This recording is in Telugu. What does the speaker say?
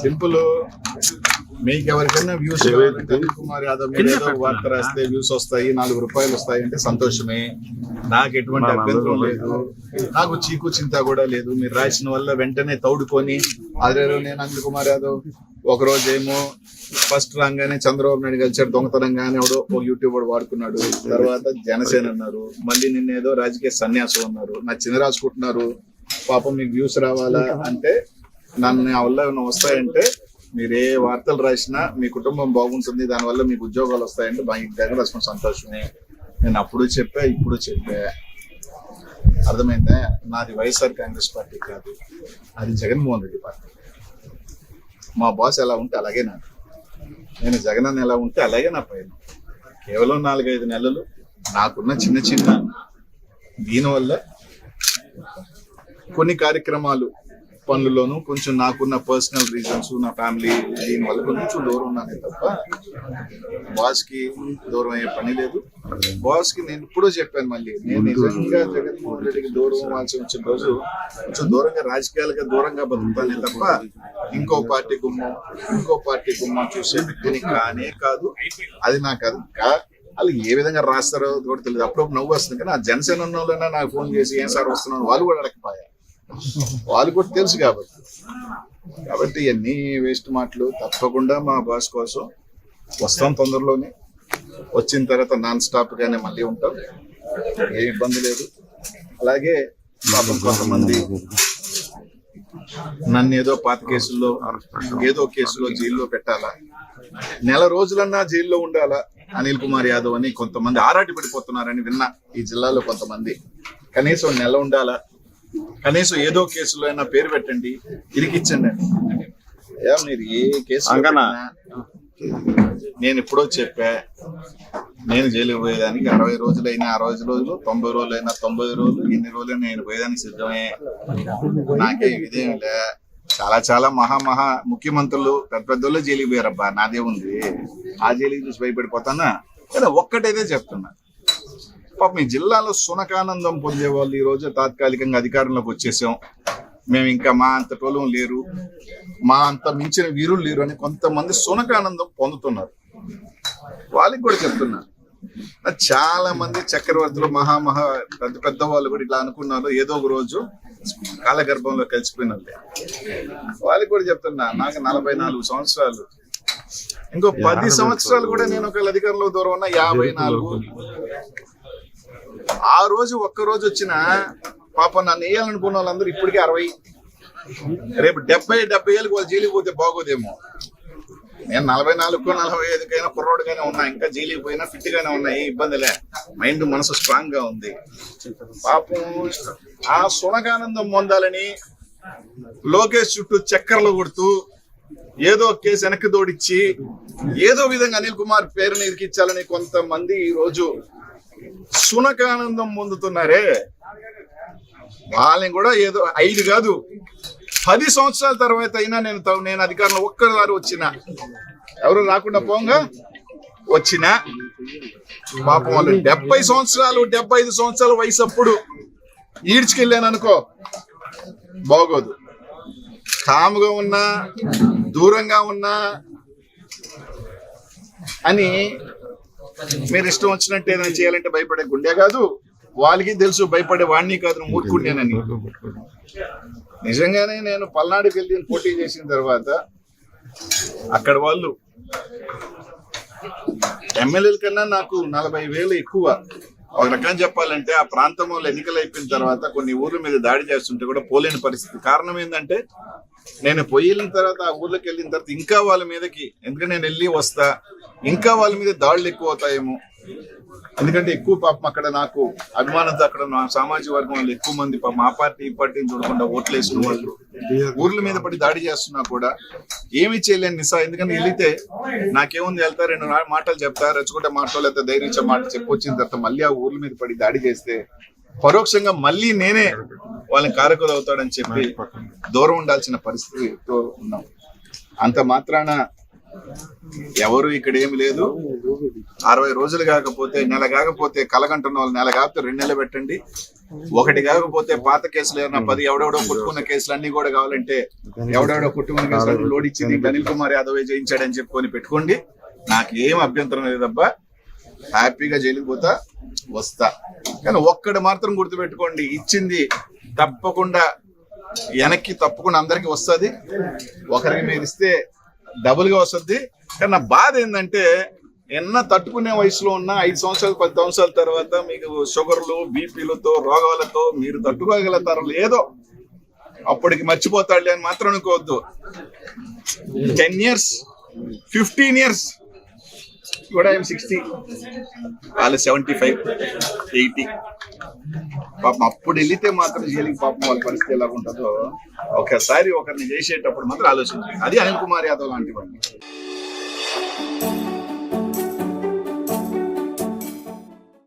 సింపుల్. మీకు ఎవరికైనా వ్యూస్ కావాలంటే అనిల్ కుమార్ యాదవ్ మీద ఏదో వార్త రాస్తే వ్యూస్ వస్తాయి, 4 రూపాయలు వస్తాయి అంటే సంతోషమే. నాకు ఎటువంటి అభ్యంతరం లేదు, నాకు చీకు చింత కూడా లేదు. మీరు రాసిన వల్ల వెంటనే తౌడుకొని అదే నేను అనిల్ కుమార్ యాదవ్ ఒక రోజు ఏమో ఫస్ట్ రాగానే చంద్రబాబు నాయుడు కలిసాడు దొంగతనంగానే ఎవడో ఒక యూట్యూబర్ వాడుకున్నాడు, తర్వాత జనసేన అన్నారు, మళ్ళీ నిన్నేదో రాజకీయ సన్యాసం అన్నారు, నా చిన్న రాసుకుంటున్నారు. పాపం మీకు వ్యూస్ రావాలా అంటే నన్ను నా వల్ల ఏమైనా వస్తాయంటే మీరు ఏ వార్తలు రాసినా మీ కుటుంబం బాగుంటుంది, దానివల్ల మీకు ఉద్యోగాలు వస్తాయంటే మా ఇంటి దగ్గర రాసుకున్న సంతోషమే. నేను అప్పుడు చెప్పా, ఇప్పుడు చెప్పా. అర్థమైందా? నాది వైఎస్ఆర్ కాంగ్రెస్ పార్టీ కాదు, అది జగన్మోహన్ రెడ్డి పార్టీ. మా బాస్ ఎలా ఉంటే అలాగే నాకు, నేను జగన్ అన్న ఎలా ఉంటే అలాగే నా పైన. కేవలం 4-5 నెలలు నాకున్న చిన్న చిన్న దీనివల్ల కొన్ని కార్యక్రమాలు పనుల్లోనూ కొంచెం నాకున్న పర్సనల్ రీజన్స్, నా ఫ్యామిలీ దీనివల్ల కొంచెం దూరం ఉన్నానే తప్ప బాస్ కి దూరం అయ్యే పని లేదు. బాస్ కి నేను ఇప్పుడు చెప్పాను, మళ్ళీ నేను నిజంగా జగన్మోహన్ రెడ్డికి దూరం అవ్వాల్సి వచ్చిన రోజు కొంచెం దూరంగా రాజకీయాలుగా దూరంగా బతుకుతానే తప్ప ఇంకో పార్టీ గుమ్మం చూసే వ్యక్తిని కానే కాదు. అది నాకు అది వాళ్ళు ఏ విధంగా రాస్తారో కూడా తెలియదు. అప్పుడప్పుడు నవ్వు వస్తుంది, కానీ ఆ జనసేన ఉన్న వాళ్ళైనా నాకు ఫోన్ చేసి ఏం సార్ వస్తున్నాను వాళ్ళు కూడా అడగకపోయా, వాళ్ళు కూడా తెలుసు కాబట్టి ఇవన్నీ వేస్ట్ మాటలు. తప్పకుండా మా బాస్ కోసం వస్తాం తొందరలోనే. వచ్చిన తర్వాత నాన్ స్టాప్ గానే మళ్ళీ ఉంటాం, ఏ ఇబ్బంది లేదు. అలాగే పాపం కొంతమంది నన్ను ఏదో పాత కేసుల్లో ఏదో కేసులో జైల్లో పెట్టాలా, నెల రోజులన్నా జైల్లో ఉండాలా అనిల్ కుమార్ యాదవ్ అని కొంతమంది ఆరాటి పడిపోతున్నారని విన్నా. ఈ జిల్లాలో కొంతమంది కనీసం నెల ఉండాలా, కనీసం ఏదో కేసులో అయినా పేరు పెట్టండి, ఇరికిచ్చండి. మీరు ఏ కేసు నేను ఎప్పుడో చెప్పా, నేను జైలుకి పోయేదానికి 60 రోజులైనా 60 రోజులు, 90 రోజులైనా 90 రోజులు, ఎన్ని రోజులైనా నేను పోయేదానికి సిద్ధమే. నాకే ఇదేం లే. చాలా మహా ముఖ్యమంత్రులు పెద్దోళ్ళు జైలుకి పోయారబ్బా, నాదే ఉంది. ఆ జైలుకి చూసి భయపడిపోతానా? కానీ ఒక్కటైతే చెప్తున్నా, పాప మీ జిల్లాలో సునకానందం పొందే వాళ్ళు ఈ రోజు తాత్కాలికంగా అధికారంలోకి వచ్చేసాం, మేము ఇంకా మా అంత టోలం లేరు, మా అంత మించిన వీరులు లేరు అని కొంతమంది సునకానందం పొందుతున్నారు. వాళ్ళకి కూడా చెప్తున్నా, చాలా మంది చక్రవర్తులు మహా పెద్ద వాళ్ళు కూడా ఇట్లా అనుకున్నారు, ఏదో ఒక రోజు కాలగర్భంలో కలిసిపోయినట్లే. వాళ్ళకి కూడా చెప్తున్నా, నాకు 44 సంవత్సరాలు, ఇంకో 10 సంవత్సరాలు కూడా నేను ఒకవేళ అధికారంలో దూరం ఉన్న 54. ఆ రోజు ఒక్కరోజు వచ్చిన పాపం నన్ను వేయాలనుకున్న వాళ్ళందరూ ఇప్పటికే 60, రేపు 70 ఏళ్ళకి వాళ్ళు జైలుకి పోతే బాగోదేమో. నేను 44కో 45కైనా కుర్రోడుగానే ఉన్నా, ఇంకా జైలుకి పోయినా ఫిట్ గానే ఉన్నా, ఏ ఇబ్బందిలే. మైండ్ మనసు స్ట్రాంగ్ గా ఉంది. పాపం ఆ సునకానందం పొందాలని లోకేష్ చుట్టూ చక్కర్లు కొడుతూ ఏదో కేసు వెనక్కి దోడిచ్చి ఏదో విధంగా అనిల్ కుమార్ పేరుని ఇరికించాలని కొంతమంది ఈ రోజు సునకానందం పొందుతున్నారే, వాళ్ళని కూడా ఏదో 5 కాదు 10 సంవత్సరాల తర్వాత అయినా నేను అధికారంలో ఒక్కసారి వచ్చిన, ఎవరు రాకుండా పోంగా వచ్చిన పాపం వాళ్ళు 70 సంవత్సరాలు 75 సంవత్సరాల వయసు అప్పుడు ఈడ్చుకెళ్ళాను అనుకో బాగోదు. కాముగా ఉన్నా దూరంగా ఉన్నా అని మీరు ఇష్టం వచ్చినట్టు ఏదైనా చేయాలంటే భయపడే గుండె కాదు. వాళ్ళకి తెలుసు భయపడే వాడిని కాదు, మూర్ఖుండేనని. నిజంగానే నేను పల్నాడుకి వెళ్ళి పోటీ చేసిన తర్వాత అక్కడ వాళ్ళు ఎమ్మెల్యేల కన్నా నాకు 40,000 ఎక్కువ. ఒక రకంగా చెప్పాలంటే ఆ ప్రాంతం వాళ్ళు ఎన్నికలు అయిపోయిన తర్వాత కొన్ని ఊర్ల మీద దాడి చేస్తుంటే కూడా పోలేని పరిస్థితి. కారణం ఏంటంటే నేను వెళ్ళిన తర్వాత ఆ ఊర్లోకి వెళ్ళిన తర్వాత ఇంకా వాళ్ళ మీదకి, ఎందుకంటే నేను వెళ్ళి వస్తా, ఇంకా వాళ్ళ మీద దాడులు ఎక్కువ అవుతాయేమో. ఎందుకంటే ఎక్కువ పాపం అక్కడ నాకు అభిమానంతో అక్కడ నా సామాజిక వర్గం వాళ్ళు ఎక్కువ మంది మా పార్టీ ఈ పార్టీని చూడకుండా ఓట్లు వేసుకున్న వాళ్ళు ఊర్ల మీద పడి దాడి చేస్తున్నా కూడా ఏమి చేయలేని నిసా. ఎందుకంటే వెళితే నాకేముంది, వెళ్తా 2 మాటలు చెప్తా, రెచ్చుకుంటే మాటలు లేకపోతే ధైర్యించే మాట చెప్పొచ్చిన తర్వాత మళ్ళీ ఆ ఊర్ల మీద పడి దాడి చేస్తే పరోక్షంగా మళ్ళీ నేనే వాళ్ళని కారకులు అవుతాడని చెప్పి దూరం ఉండాల్సిన పరిస్థితితో ఉన్నాం. అంత మాత్రాన ఎవరు ఇక్కడ ఏమి లేదు. 60 రోజులు కాకపోతే, నెల కాకపోతే, కలగంటున్న వాళ్ళు నెల కాకపోతే 2 నెలలు పెట్టండి. 1 కాకపోతే పాత కేసులు ఏమన్నా 10 ఎవడెవడో కొట్టుకున్న కేసులు అన్ని కూడా కావాలంటే ఎవడెవడో కొట్టుకున్న కేసులు లోడ్ ఇచ్చింది అనిల్ కుమార్ యాదవ్ జయించాడని చెప్పుకొని పెట్టుకోండి. నాకు ఏం అభ్యంతరం లేదబ్బా, హ్యాపీగా జైలుకి పోతా వస్తా. కానీ ఒక్కడు మాత్రం గుర్తుపెట్టుకోండి, ఇచ్చింది తప్పకుండా వెనక్కి తప్పకుండా అందరికి వస్తుంది. ఒకరికి మీరు ఇస్తే డబుల్ గా వస్తుంది. కానీ నా బాధ ఏంటంటే తట్టుకునే వయసులో ఉన్న 5 సంవత్సరాలు 10 సంవత్సరాల తర్వాత మీకు షుగర్లు బీపీలతో రోగాలతో మీరు తట్టుకోగలుగుతారు లేదో అప్పటికి మర్చిపోతాడులే అని మాత్రం అనుకోవద్దు. 10 years 15 years కూడా 60, వాళ్ళు 75 80. పాపం అప్పుడు వెళితే మాత్రం జైలుకి పాపం వాళ్ళ పరిస్థితి ఎలా ఉంటుందో ఒకసారి ఒకరిని చేసేటప్పుడు మాత్రం ఆలోచించాలి. అది అనిల్ కుమార్ యాదవ్ లాంటి వాడిని.